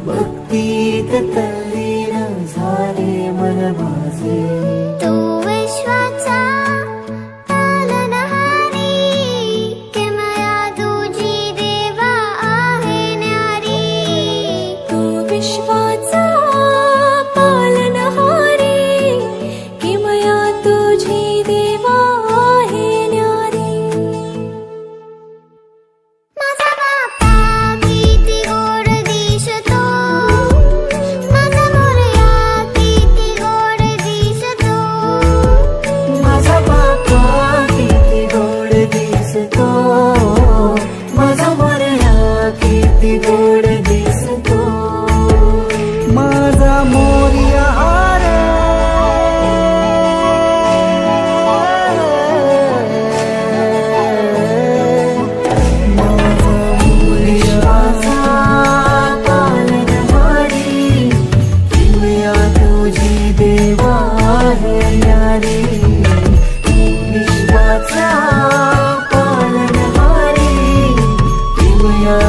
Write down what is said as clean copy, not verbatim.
भक्तीत तल्लीन झाले मन माझे। तू विश्वाचा पालनहारी, किमया तुझी देवा आहे न्यारी। तू विश्वाचा पालनहारी, किमया तुझी देवा आहे न्यारी। माझा बाप्पा किती गोड दिसतो, माझा मोरया किती गोड दिसतो। माझा बाप्पा किती गोड दिसतो, माझा मोरया किती गोड दिसतो। माझा मोरया रे, माझा मोरयाचा पालनहारी, किमया तुझी देवा आहे न्यारी। विश्वाचा पालनहारी, किमया